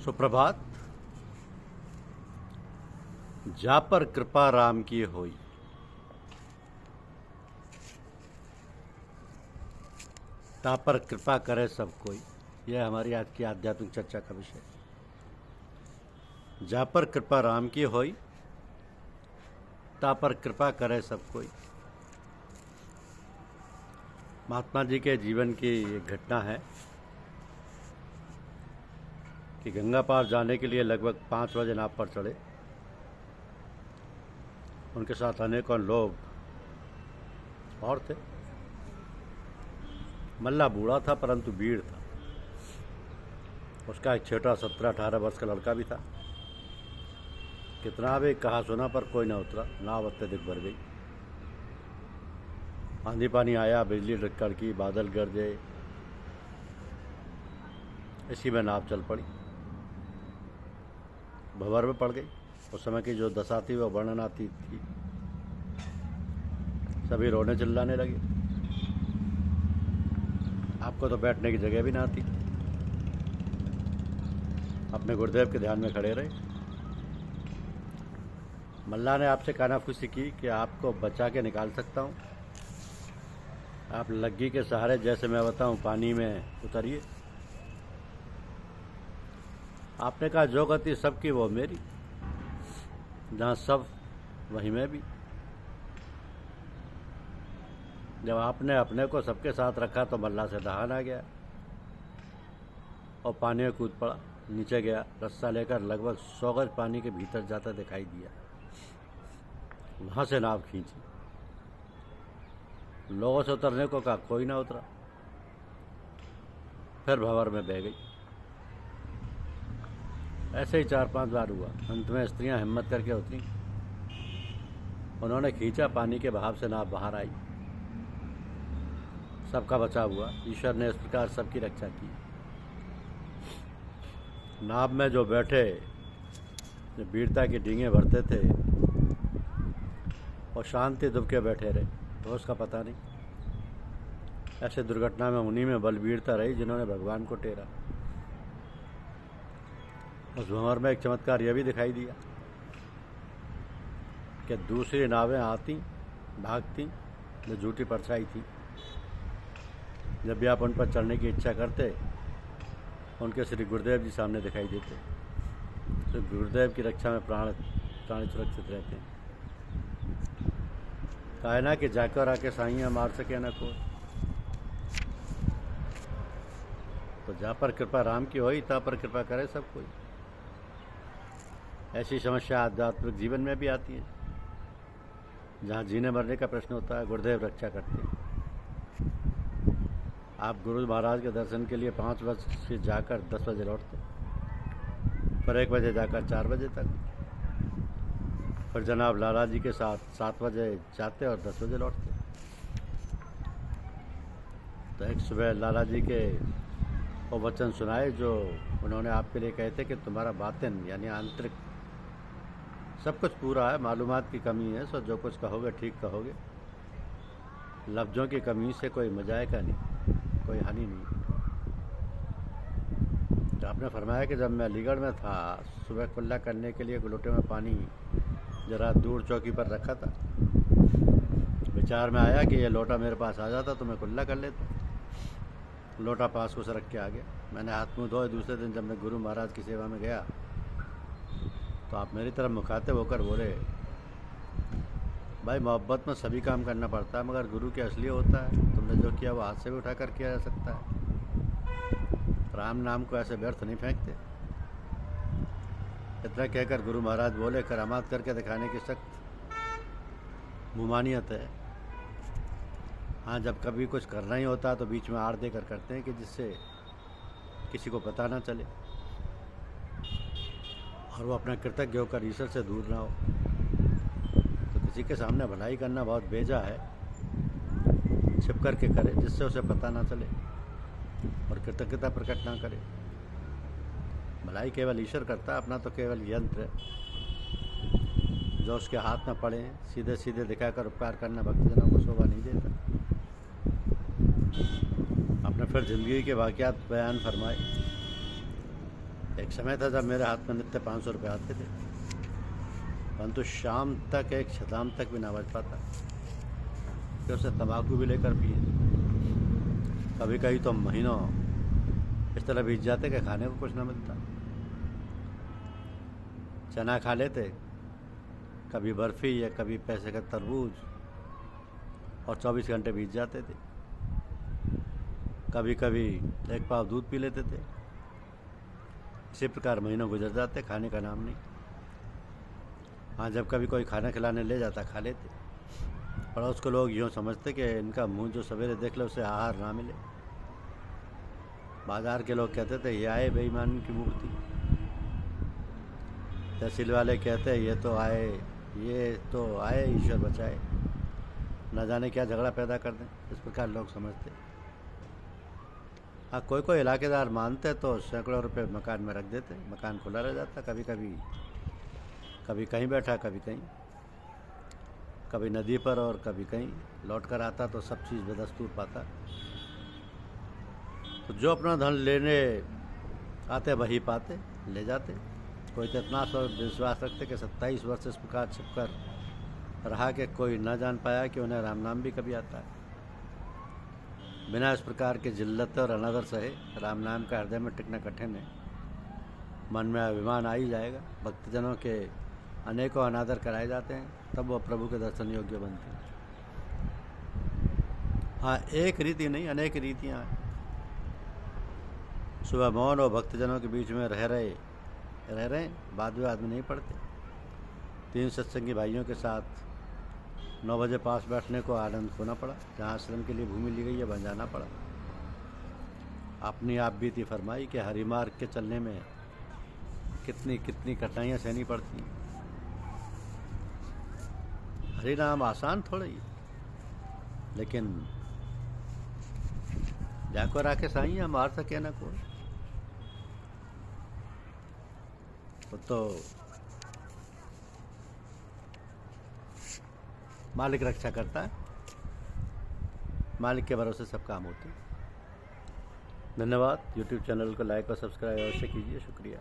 सुप्रभात। जा पर कृपा राम की होई, ता पर कृपा करे सब कोई। यह हमारी आज की आध्यात्मिक चर्चा का विषय। जा पर कृपा राम की होई, ता पर कृपा करे सब कोई। महात्मा जी के जीवन की एक घटना है कि गंगा पार जाने के लिए लगभग 5 बजे नाव पर चढ़े। उनके साथ अनेकों लोग और थे। मल्ला बूढ़ा था परंतु वीर था। उसका एक छोटा 17-18 वर्ष का लड़का भी था। कितना भी कहा सुना पर कोई न उतरा। नाव अत्यधिक भर गई। आंधी पानी आया, बिजली कड़की, बादल गरजे। इसी में नाव चल पड़ी, भंवर में पड़ गई। उस समय की जो दशा थी वह वर्णनातीत थी। सभी रोने चिल्लाने लगे। आपको तो बैठने की जगह भी ना थी। अपने गुरुदेव के ध्यान में खड़े रहे। मल्ला ने आपसे कानाफूसी की कि आपको बचा के निकाल सकता हूँ। आप लग्गी के सहारे जैसे मैं बताऊँ पानी में उतरिए। आपने कहा जो गति सबकी वो मेरी, जहाँ सब वहीं मैं भी। जब आपने अपने को सबके साथ रखा तो मल्ला से दहाना गया और पानी में कूद पड़ा। नीचे गया, रस्सा लेकर लगभग 100 गज पानी के भीतर जाता दिखाई दिया। वहाँ से नाव खींची। लोगों से उतरने को कहा, कोई ना उतरा। फिर भंवर में बह गई। ऐसे ही 4-5 बार हुआ। अंत में स्त्रियां हिम्मत करके उतरी। उन्होंने खींचा, पानी के बहाव से नाव बाहर आई। सबका बचाव हुआ। ईश्वर ने इस प्रकार सबकी रक्षा की। नाव में जो बैठे, जो वीरता की डींगे भरते थे, और शांति दुबके बैठे रहे, तो उसका पता नहीं। ऐसे दुर्घटना में उन्हीं में बलवीरता रही जिन्होंने भगवान को टेरा। उस भंवर में एक चमत्कार यह भी दिखाई दिया कि दूसरी नावें आती भागती, जो झूठी परछाई थी। जब भी आप उन पर चढ़ने की इच्छा करते, उनके श्री गुरुदेव जी सामने दिखाई देते। तो गुरुदेव की रक्षा में प्राणी सुरक्षित रहते हैं। कहा ना कि जाकर आके साइयाँ मार सके न कोई। तो जा पर कृपा राम की होई, ता पर कृपा करे सब कोई। ऐसी समस्या आध्यात्मिक जीवन में भी आती है। जहाँ जीने मरने का प्रश्न होता है, गुरुदेव रक्षा करते हैं। आप गुरु महाराज के दर्शन के लिए 5 बजे से जाकर 10 बजे लौटते, फिर 1 बजे जाकर 4 बजे तक, फिर जनाब लाला जी के साथ 7 बजे जाते और 10 बजे लौटते। तो एक सुबह लाला जी के वो वचन सुनाए जो उन्होंने आपके लिए कहे थे कि तुम्हारा बातिन यानी आंतरिक सब कुछ पूरा है, मालूमात की कमी है, सो जो कुछ कहोगे ठीक कहोगे। लफ्ज़ों की कमी से कोई मजायका नहीं, कोई हानि नहीं। तो आपने फरमाया कि जब मैं अलीगढ़ में था, सुबह कुल्ला करने के लिए एक लोटे में पानी जरा दूर चौकी पर रखा था। विचार में आया कि ये लोटा मेरे पास आ जाता तो मैं कुल्ला कर लेता। लोटा पास को सरक के आ गया। मैंने हाथ मुँह धोए। दूसरे दिन जब मैं गुरु महाराज की सेवा में गया तो आप मेरी तरफ मुखातिब होकर बोले, भाई मोहब्बत में सभी काम करना पड़ता है, मगर गुरु के असली होता है। तुमने जो किया वो हाथ से भी उठा कर किया जा सकता है। राम नाम को ऐसे व्यर्थ नहीं फेंकते। इतना कहकर गुरु महाराज बोले, करामात करके दिखाने की सख्त मुमानियत है। हाँ, जब कभी कुछ करना ही होता है तो बीच में आड़ देकर करते हैं कि जिससे किसी को पता ना चले और वो अपना कृतज्ञ होकर ईश्वर से दूर ना हो। तो किसी के सामने भलाई करना बहुत बेजा है। छिप कर के करे जिससे उसे पता ना चले और कृतज्ञता प्रकट ना करे। भलाई केवल ईश्वर करता है, अपना तो केवल यंत्र है जो उसके हाथ में पड़े। सीधे सीधे दिखाकर उपकार करना भक्तजनों को शोभा नहीं देता। आपने फिर जिंदगी के वाक़यात बयान फरमाए। एक समय था जब मेरे हाथ में नित्य 500 रुपये आते थे, परंतु शाम तक एक शताम तक भी ना बच पाता, फिर उसे तंबाकू भी लेकर पिए। कभी कभी तो महीनों इस तरह बीत जाते कि खाने को कुछ ना मिलता। चना खा लेते, कभी बर्फ़ी या कभी पैसे का तरबूज, और 24 घंटे बीत जाते थे। कभी कभी एक पाव दूध पी लेते थे। इसी प्रकार महीनों गुजर जाते, खाने का नाम नहीं। हाँ, जब कभी कोई खाना खिलाने ले जाता खा लेते। पड़ोस को लोग यूँ समझते कि इनका मुंह जो सवेरे देख ले उसे आहार ना मिले। बाजार के लोग कहते थे ये आए बेईमान की मूर्ति। तहसील वाले कहते ये तो आए ईश्वर बचाए, न जाने क्या झगड़ा पैदा कर दें। इस प्रकार लोग समझते। हाँ, कोई इलाकेदार मानते तो सैकड़ों रुपए मकान में रख देते, मकान खुला रह जाता। कभी कहीं बैठा, कभी कहीं, कभी नदी पर और कभी कहीं लौट कर आता तो सब चीज़ बदस्तूर पाता। तो जो अपना धन लेने आते वही पाते, ले जाते। कोई तो इतना विश्वास रखते कि 27 वर्ष इस प्रकार छिपकर रहा कि कोई न जान पाया कि उन्हें राम नाम भी कभी आता है। बिना इस प्रकार के जिल्लत और अनादर सहे राम नाम का हृदय में टिकना कठिन है। मन में अभिमान आ ही जाएगा। भक्तजनों के अनेकों अनादर कराए जाते हैं, तब वो प्रभु के दर्शन योग्य बनते हैं। हाँ, एक रीति नहीं, अनेक रीतियाँ हैं। सुबह मौन और भक्तजनों के बीच में रह रहे बाद विवाद में नहीं पड़ते। 3 सत्संगी भाइयों के साथ 9 बजे पास बैठने को आनंद खोना पड़ा। जहाँ आश्रम के लिए भूमि ली गई है वहाँ जाना पड़ा। अपनी आप बीती फरमाई कि हरि मार्ग के चलने में कितनी कठिनाइयाँ सहनी पड़ती हैं। हरि नाम आसान थोड़ा ही, लेकिन जाको राखे साईं मार सके ना कोई। तो मालिक रक्षा करता है, मालिक के भरोसे सब काम होते हैं। धन्यवाद। YouTube चैनल को लाइक और सब्सक्राइब अवश्य कीजिए। शुक्रिया।